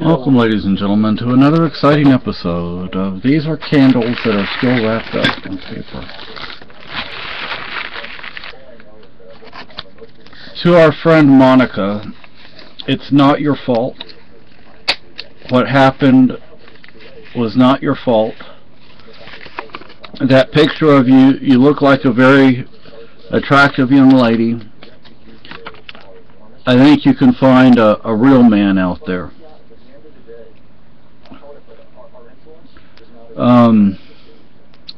Welcome, ladies and gentlemen, to another exciting episode of These Are Candles That Are Still Wrapped Up in Paper. To our friend Monica, it's not your fault. What happened was not your fault. That picture of you, you look like a very attractive young lady. I think you can find a real man out there. I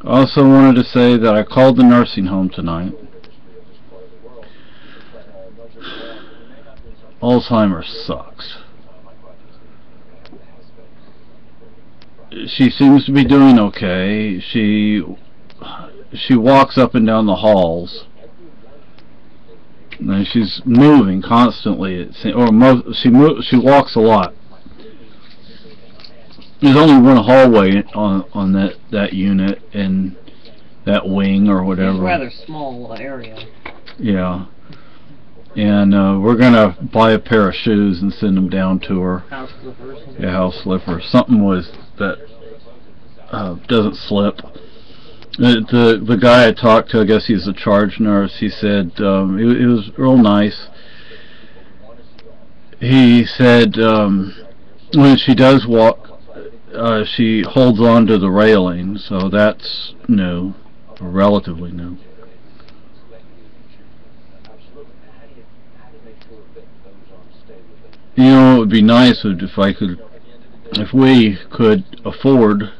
also wanted to say that I called the nursing home tonight. Alzheimer sucks. She seems to be doing okay. She walks up and down the halls. And she's moving constantly. She walks a lot. There's only one hallway on that unit and that wing or whatever. It's a rather small area. Yeah. And we're gonna buy a pair of shoes and send them down to her. House slippers. Yeah, house slippers. Something was that doesn't slip. The guy I talked to, I guess he's a charge nurse. He said it was real nice. He said when she does walk, she holds on to the railing, so that's new, or relatively new. You know, it would be nice if we could afford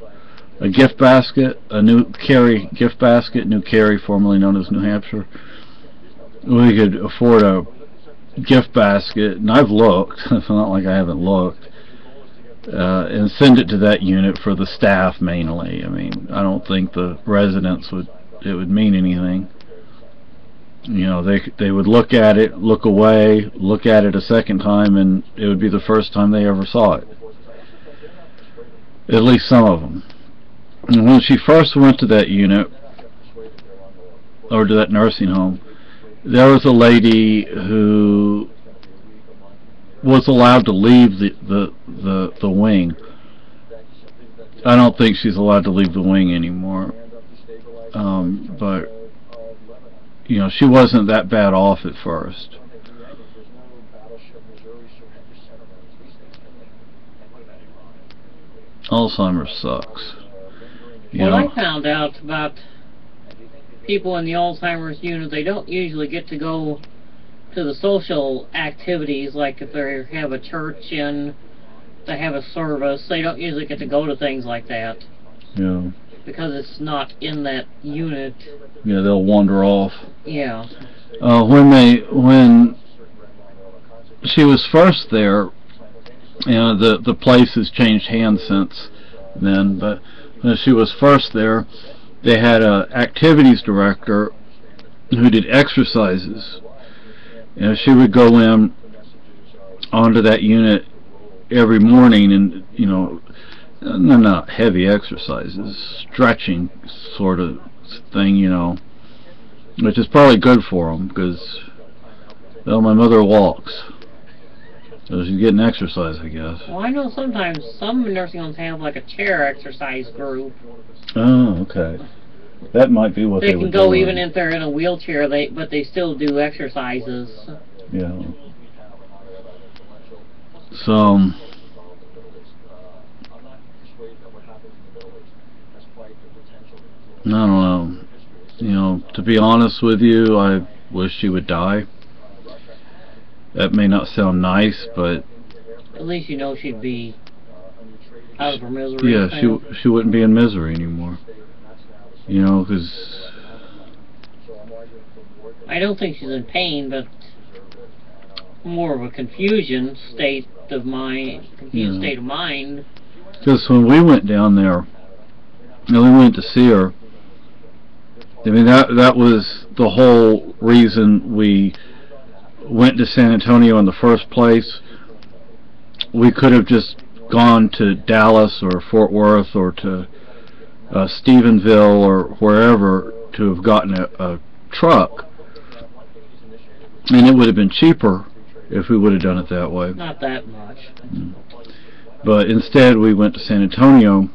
a gift basket, a New Cary gift basket, New Cary, formerly known as New Hampshire. We could afford a gift basket, and I've looked, it's not like I haven't looked, and send it to that unit for the staff mainly. I mean, I don't think the residents would mean anything. You know, they would look at it, look away, look at it a second time, and it would be the first time they ever saw it. At least some of them. And when she first went to that unit, or to that nursing home, there was a lady who was allowed to leave the wing. I don't think she's allowed to leave the wing anymore. But you know, she wasn't that bad off at first. Alzheimer sucks. Well, I found out about people in the Alzheimer's unit, they don't usually get to go to the social activities, like if they have a church and they have a service, they don't usually get to go to things like that. Yeah. Because it's not in that unit. Yeah, they'll wander off. Yeah. When she was first there, you know, the place has changed hands since then, but when she was first there, they had a activities director who did exercises. You know, she would go in onto that unit every morning and, you know, not heavy exercises, stretching sort of thing, you know, which is probably good for them, because, well, my mother walks, so she's getting exercise, I guess. Well, I know sometimes some nursing homes have like a chair exercise group. Oh, okay. That might be what they would do. They can go even if they're in a wheelchair, but they still do exercises. Yeah. So, I don't know. You know, to be honest with you, I wish she would die. That may not sound nice, but at least you know she'd be out of her misery. Yeah, she wouldn't be in misery anymore. You know, because I don't think she's in pain, but more of a confused state of mind. Because when we went down there, and we went to see her, I mean, that was the whole reason we went to San Antonio in the first place. We could have just gone to Dallas or Fort Worth or to Stephenville or wherever to have gotten a truck, and it would have been cheaper if we would have done it that way. Not that much. But instead we went to San Antonio,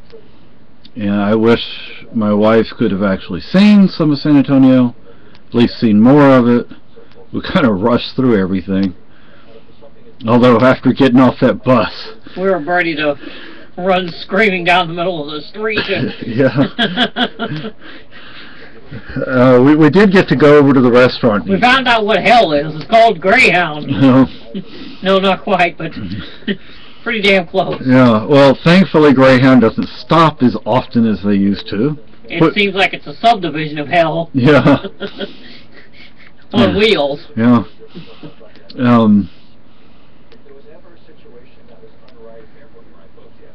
and I wish my wife could have actually seen some of San Antonio, at least seen more of it. We kind of rushed through everything. Although after getting off that bus, we were ready to run screaming down the middle of the street. Yeah. We did get to go over to the restaurant. We found out what hell is. It's called Greyhound. No. No, not quite, but pretty damn close. Yeah, well, thankfully Greyhound doesn't stop as often as they used to. It seems like it's a subdivision of hell. Yeah. On wheels. Yeah.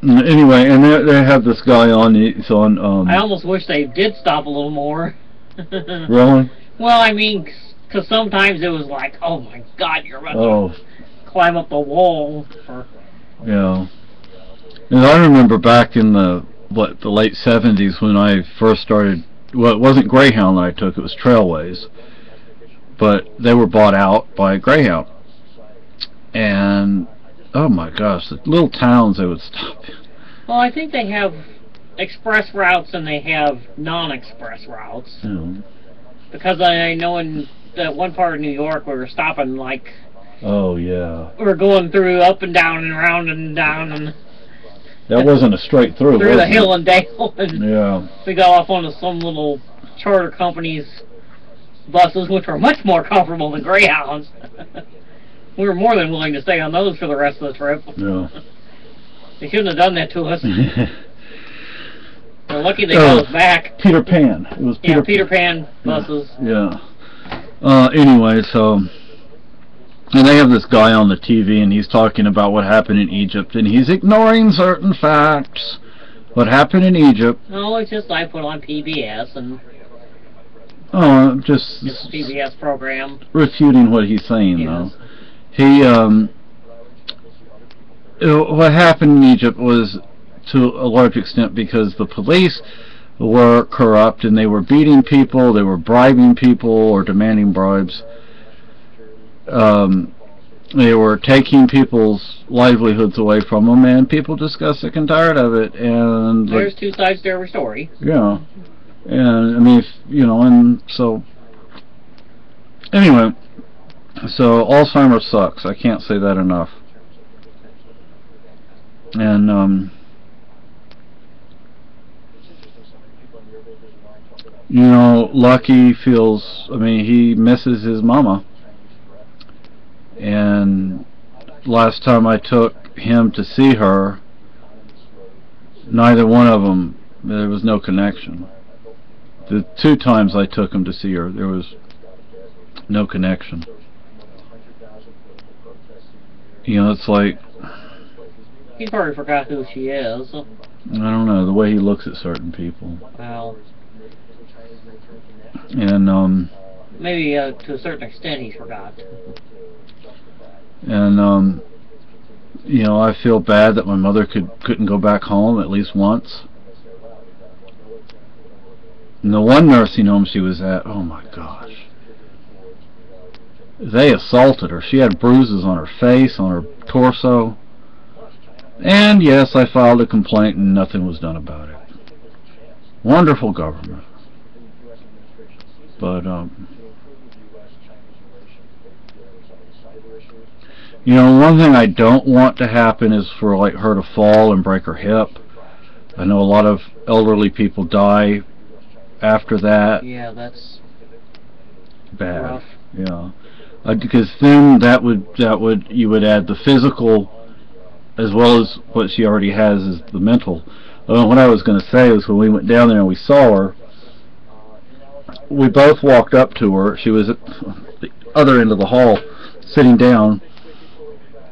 Anyway, and they have this guy on. He's on. I almost wish they did stop a little more. Really? Well, I mean, because sometimes it was like, oh my God, you're about to climb up the wall. Yeah. And I remember back in the late 70s when I first started. Well, it wasn't Greyhound that I took; it was Trailways. But they were bought out by Greyhound, and oh my gosh, the little towns they would stop in. Well, I think they have express routes and they have non-express routes. Yeah. Because I know in that one part of New York we were stopping like... Oh, yeah. We were going through up and down and around and down and... That wasn't a straight through, through the hill and dale. And yeah. we got off onto some little charter company's buses, which were much more comfortable than Greyhounds. We were more than willing to stay on those for the rest of the trip. Yeah. They shouldn't have done that to us. We're lucky they got us back. Peter Pan. It was Peter Pan buses. Yeah. Anyway, so... And they have this guy on the TV, and he's talking about what happened in Egypt, and he's ignoring certain facts. What happened in Egypt... No, it's just I put on PBS, and... Oh, just... It's a PBS program. Refuting what he's saying, yes. though. He, what happened in Egypt was, to a large extent, because the police were corrupt, and they were beating people, they were bribing people, or demanding bribes. They were taking people's livelihoods away from them, and people just got sick and tired of it. And there's two sides to every story. Yeah, and I mean, and so anyway, so Alzheimer sucks. I can't say that enough. And Lucky feels. I mean, he misses his mama. And last time I took him to see her, neither one of them, there was no connection. The two times I took him to see her, there was no connection. It's like... He probably forgot who she is. I don't know, the way he looks at certain people. Well... And, maybe to a certain extent he forgot. And I feel bad that my mother couldn't go back home at least once. And the one nursing home she was at, oh my gosh, they assaulted her. She had bruises on her face, on her torso. And yes, I filed a complaint and nothing was done about it. Wonderful government. But one thing I don't want to happen is for her to fall and break her hip. I know a lot of elderly people die after that. Yeah, that's bad. rough. Yeah, because then you would add the physical as well as what she already has is the mental. What I was going to say is when we went down there and we saw her, we both walked up to her. She was at the other end of the hall, sitting down.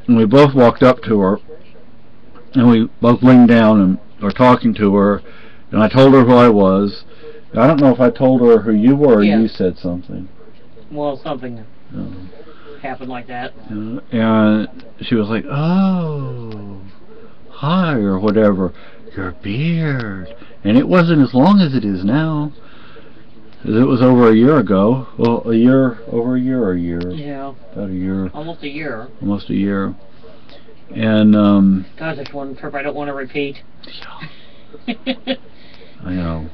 And we both walked up to her, and we both leaned down and were talking to her, and I told her who I was. I don't know if I told her who you were or you said something. Well, something happened like that. And she was like, oh, hi, or whatever, your beard. And it wasn't as long as it is now. It was over a year ago. Well, over a year or a year? Yeah. About a year. Almost a year. Almost a year. And, God, that's one trip I don't want to repeat. Yeah. I know.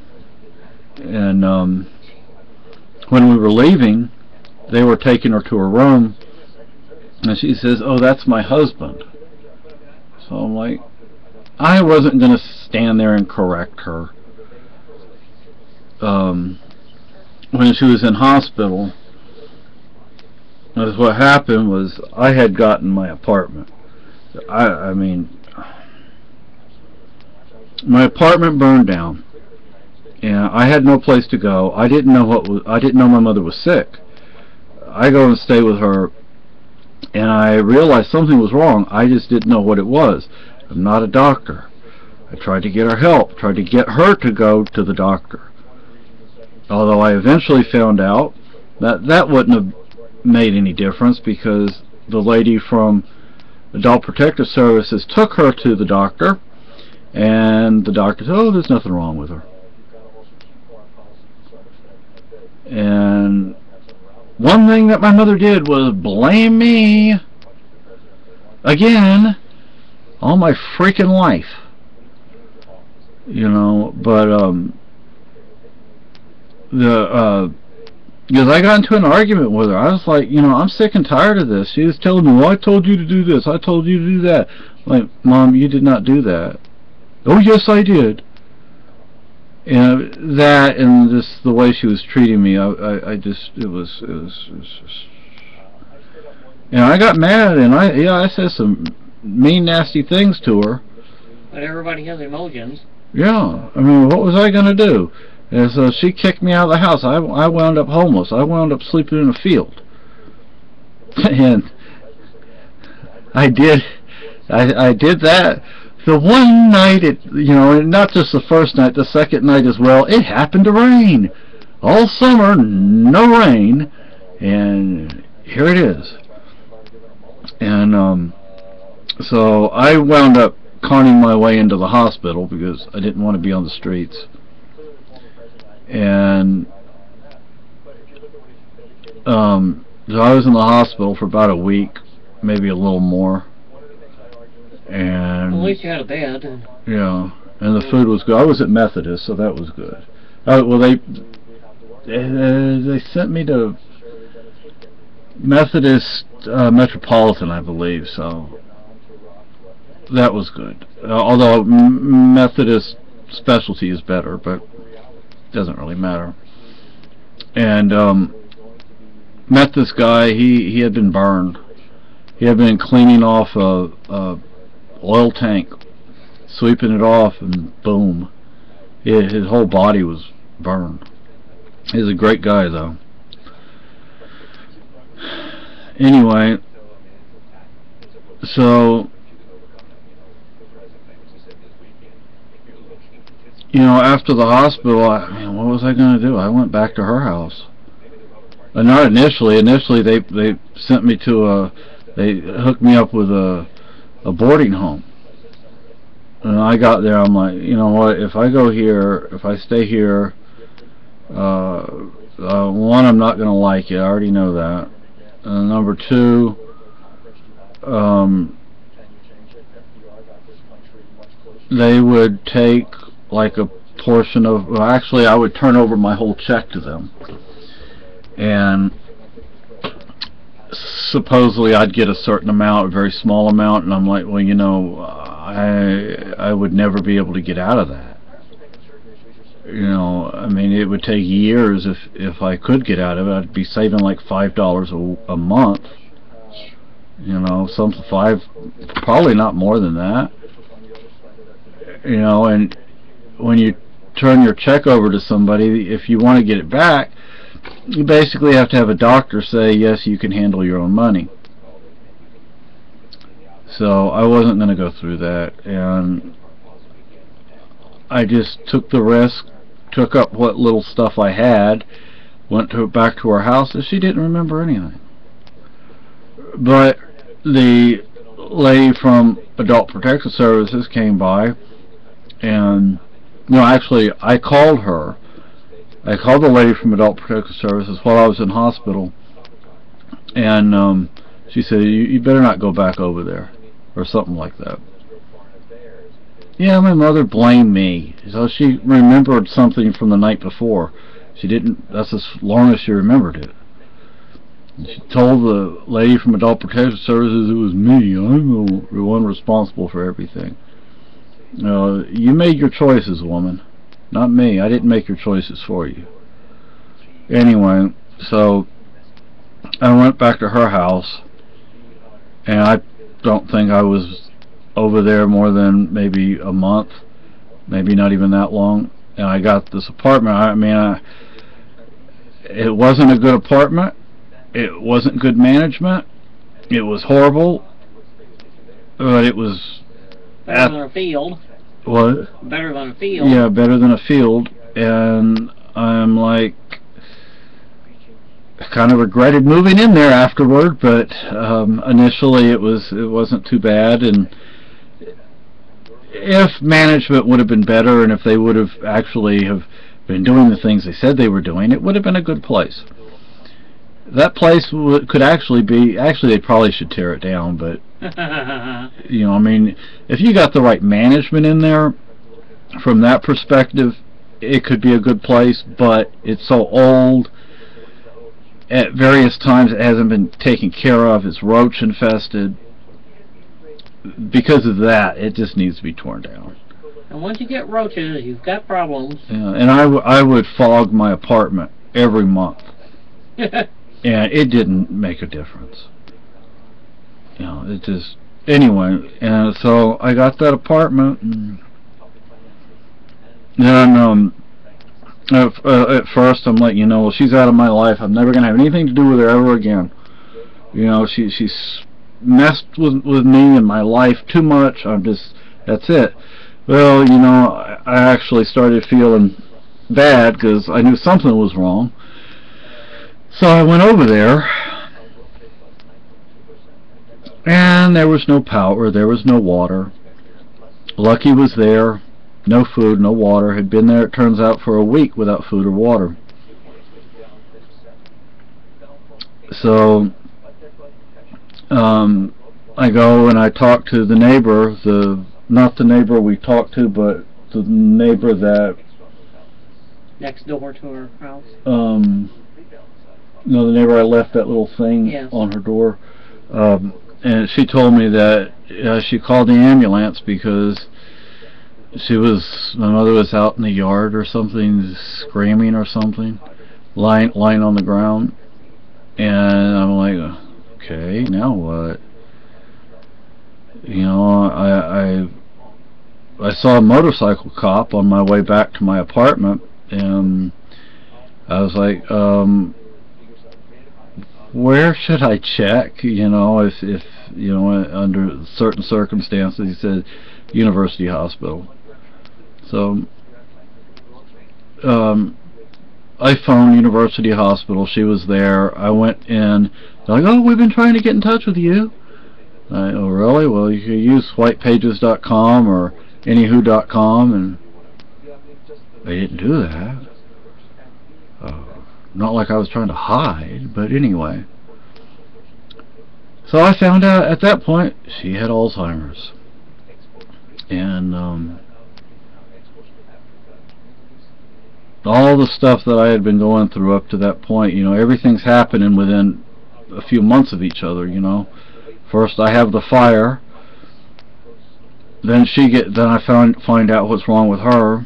And, when we were leaving, they were taking her to her room, and she says, "Oh, that's my husband." So I'm like, I wasn't going to stand there and correct her. When she was in hospital, what happened was I had gotten my apartment. I mean, my apartment burned down, and I had no place to go. I didn't know my mother was sick. I go and stay with her, and I realized something was wrong. I just didn't know what it was. I'm not a doctor. I tried to get her help, tried to get her to go to the doctor. Although I eventually found out that that wouldn't have made any difference, because the lady from Adult Protective Services took her to the doctor, and the doctor said, "Oh, there's nothing wrong with her." And one thing that my mother did was blame me again all my freaking life. You know, but because I got into an argument with her. I was like, you know, I'm sick and tired of this. She was telling me, "Well, I told you to do this, I told you to do that." I'm like, "Mom, you did not do that." "Oh, yes, I did." And that, and just the way she was treating me, I just, it was just, and I got mad, and I said some mean, nasty things to her. But everybody has emotions. Yeah, I mean, what was I going to do? And so she kicked me out of the house. I wound up homeless. I wound up sleeping in a field. And I did that. The one night, you know, and not just the first night, the second night as well, it happened to rain. All summer, no rain, and here it is. And so I wound up conning my way into the hospital because I didn't want to be on the streets. And so I was in the hospital for about a week, maybe a little more. And well, at least you had a bed. Yeah, and the food was good. I was at Methodist, so that was good. Well, they sent me to Methodist Metropolitan, I believe, so that was good. Although Methodist specialty is better, but it doesn't really matter. And met this guy. He had been burned. He had been cleaning off a oil tank, sweeping it off, and boom, his whole body was burned. He's a great guy, though. Anyway, so, you know, after the hospital, man, what was I going to do? I went back to her house. Not initially. Initially, they sent me to they hooked me up with a boarding home. And I got there, I'm like, you know what, if I go here, if I stay here, one, I'm not going to like it, I already know that. Number two, they would take like a portion of, well, actually I would turn over my whole check to them. And supposedly I'd get a certain amount, a very small amount, and I'm like, well, you know, I would never be able to get out of that. You know, I mean, it would take years if I could get out of it. I'd be saving like $5 a month. You know, probably not more than that. You know, and when you turn your check over to somebody, if you want to get it back, you basically have to have a doctor say, yes, you can handle your own money. So I wasn't going to go through that, and I just took the risk, took up what little stuff I had, went back to her house, and she didn't remember anything. But the lady from Adult Protective Services came by, and, no, actually, I called her, I called the lady from Adult Protective Services while I was in hospital, and she said, you better not go back over there, or something like that. Yeah, my mother blamed me. So she remembered something from the night before. She didn't, that's as long as she remembered it. She told the lady from Adult Protective Services it was me. I'm the one responsible for everything. You made your choices, woman. Not me. I didn't make your choices for you. Anyway, so I went back to her house, and I don't think I was over there more than maybe a month, maybe not even that long, and I got this apartment. I mean, it wasn't a good apartment, it wasn't good management, it was horrible, but it was better than a field. What? Better than a field. Yeah, better than a field. And I'm like, I kind of regretted moving in there afterward, but initially it wasn't too bad. And if management would have been better, and if they would have actually have been doing the things they said they were doing, it would have been a good place. That place could actually be, they probably should tear it down, but you know, I mean, if you got the right management in there, from that perspective, it could be a good place, but it's so old. At various times it hasn't been taken care of, it's roach infested. Because of that, it just needs to be torn down. And once you get roaches, you've got problems. Yeah, and I would fog my apartment every month. And it didn't make a difference. You know, it just, anyway, and so I got that apartment, and then at first I'm like, you know, well, she's out of my life, I'm never going to have anything to do with her ever again. You know, she's messed with me and my life too much, that's it. Well, you know, I actually started feeling bad because I knew something was wrong. So I went over there, and there was no power, there was no water. Lucky was there, no food, no water. Had been there, it turns out, for a week without food or water. So I go and I talk to the neighbor, not the neighbor we talked to, but the neighbor that next door to her house. You know, the neighbor I left that little thing on her door, and she told me that she called the ambulance because my mother was out in the yard or something, screaming or something, lying on the ground, and I'm like, okay, now what? You know, I saw a motorcycle cop on my way back to my apartment, and I was like, where should I check? You know, if you know, under certain circumstances. He said University Hospital. So I phoned University Hospital. She was there. I went in. They're like, oh, we've been trying to get in touch with you. Oh, really? Well, you can use whitepages.com or anywho.com, and they didn't do that. Not like I was trying to hide, but anyway. So I found out at that point she had Alzheimer's. And all the stuff that I had been going through up to that point, you know, everything's happening within a few months of each other, you know. First I have the fire, then I find out what's wrong with her.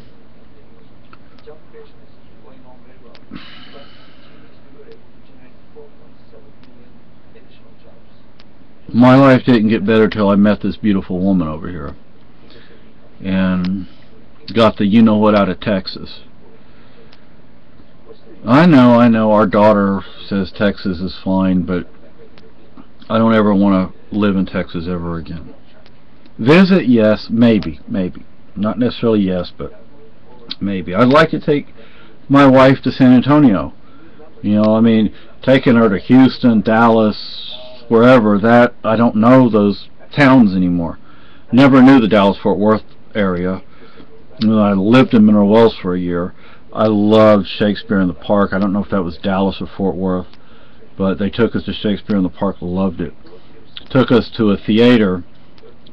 My life didn't get better till I met this beautiful woman over here and got the you-know-what out of Texas. I know our daughter says Texas is fine, but I don't ever want to live in Texas ever again. Visit, yes, maybe. Not necessarily yes, but maybe. I'd like to take my wife to San Antonio. You know, I mean, taking her to Houston, Dallas, wherever, that I don't know those towns anymore. Never knew the Dallas-Fort Worth area. I lived in Mineral Wells for a year. I loved Shakespeare in the Park. I don't know if that was Dallas or Fort Worth, but they took us to Shakespeare in the Park. Loved it. Took us to a theater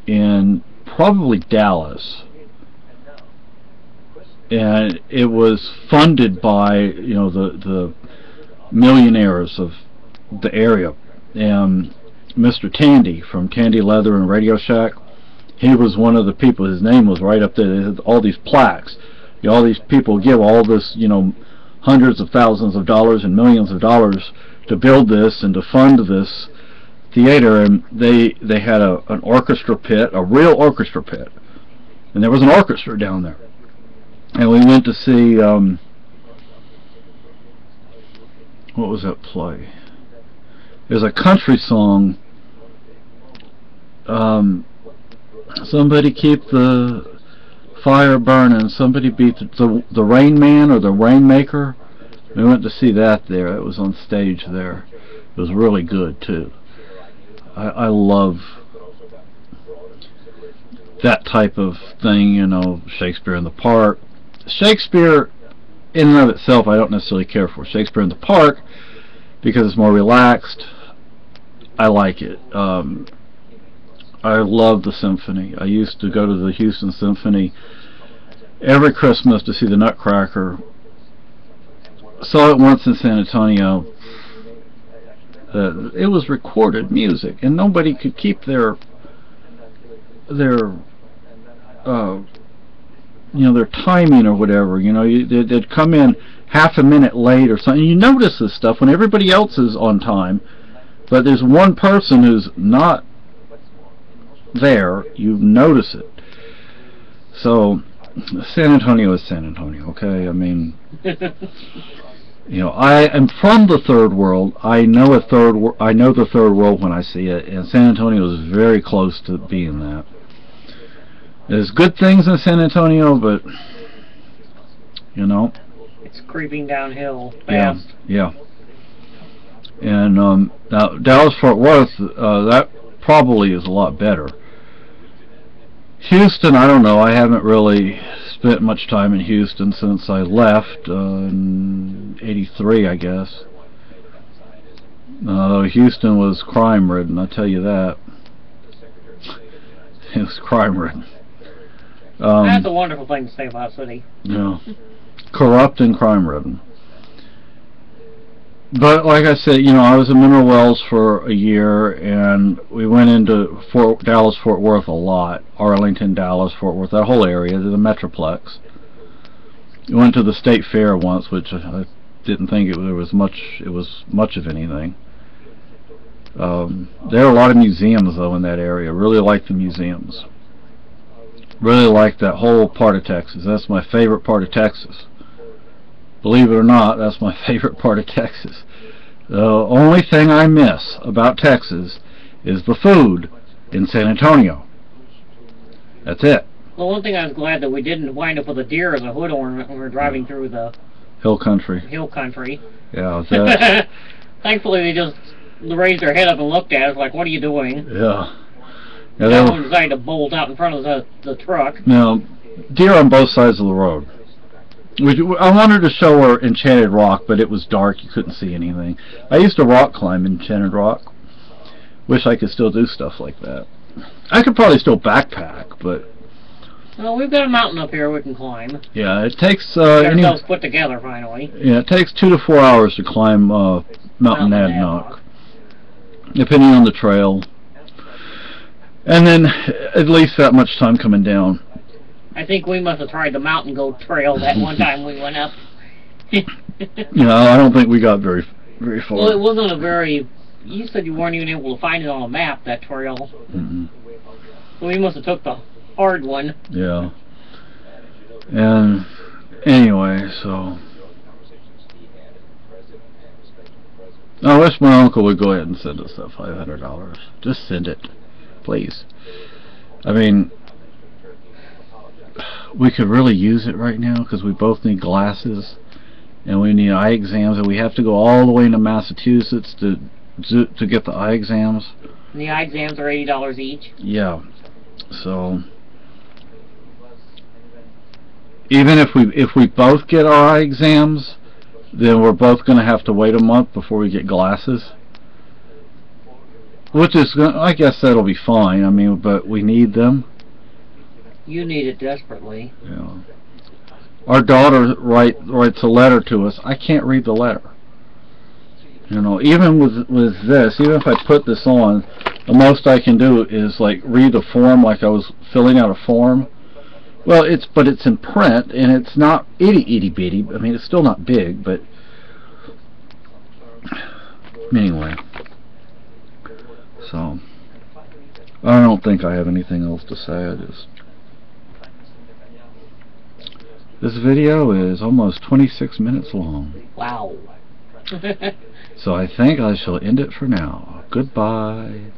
in probably Dallas, and it was funded by, you know, the millionaires of the area. And Mr. Tandy from Tandy Leather and Radio Shack, he was one of the people. His name was right up there. They had all these plaques. You know, all these people give all this, you know, hundreds of thousands of dollars and millions of dollars to build this and to fund this theater. And they had an orchestra pit, a real orchestra pit, and there was an orchestra down there. And we went to see what was that play? There's a country song. Somebody keep the fire burning. Somebody beat the Rain Man or the Rainmaker. We went to see that there. It was on stage there. It was really good too. I love that type of thing, you know, Shakespeare in the Park. Shakespeare in and of itself I don't necessarily care for. Shakespeare in the Park, because it's more relaxed, I like it. I love the symphony. I used to go to the Houston Symphony every Christmas to see the Nutcracker. Saw it once in San Antonio. It was recorded music, and nobody could keep their you know, their timing or whatever. You know, they'd come in half a minute late or something. You notice this stuff when everybody else is on time, but there's one person who's not there. You notice it. So San Antonio is San Antonio, okay? I mean, you know, I am from the third world. I know the third world when I see it, and San Antonio is very close to being that. There's good things in San Antonio, but you know, it's creeping downhill fast. Yeah. And now Dallas Fort Worth, that probably is a lot better. Houston, I don't know. I haven't really spent much time in Houston since I left in '83, I guess. Houston was crime-ridden, I'll tell you that. It was crime-ridden. That's a wonderful thing to say about a city. Yeah. Corrupt and crime-ridden. But like I said, you know, I was in Mineral Wells for a year, and we went into Dallas, Fort Worth a lot. Arlington, Dallas, Fort Worth, that whole area, the Metroplex. We went to the State Fair once, which I didn't think it was much of anything. There are a lot of museums though in that area. Really like the museums. Really like that whole part of Texas. That's my favorite part of Texas. Believe it or not, that's my favorite part of Texas. The only thing I miss about Texas is the food in San Antonio. That's it. Well, one thing I was glad that we didn't wind up with a deer as a hood ornament when we were driving through the hill country. Yeah. That thankfully they just raised their head up and looked at us like, "What are you doing?" Yeah. No one decided to bolt out in front of the truck. Now, deer on both sides of the road. I wanted to show her Enchanted Rock, but it was dark. You couldn't see anything. I used to rock climb Enchanted Rock. Wish I could still do stuff like that. I could probably still backpack, but... Well, we've got a mountain up here we can climb. Yeah, it takes... Get ourselves put together, finally. Yeah, it takes 2 to 4 hours to climb Mount Nadnock, depending on the trail. And then at least that much time coming down. I think we must have tried the Mountain Goat Trail that one time we went up. Yeah, I don't think we got very far. Well, it wasn't a very... You said you weren't even able to find it on a map, that trail. Mm-hmm. So we must have took the hard one. Yeah. And anyway, so... I wish my uncle would go ahead and send us that $500. Just send it. Please. I mean, we could really use it right now because we both need glasses and we need eye exams, and we have to go all the way into Massachusetts to get the eye exams. And the eye exams are $80 each. Yeah. So even if we both get our eye exams, then we're both going to have to wait a month before we get glasses. Which is, I guess that'll be fine. I mean, but we need them. You need it desperately. Yeah. Our daughter writes a letter to us. I can't read the letter. You know, even with this, even if I put this on, the most I can do is like read a form, like I was filling out a form. Well, but it's in print, and it's not itty bitty. I mean, it's still not big, but anyway. So I don't think I have anything else to say. This video is almost 26 minutes long. Wow. So I think I shall end it for now. Goodbye.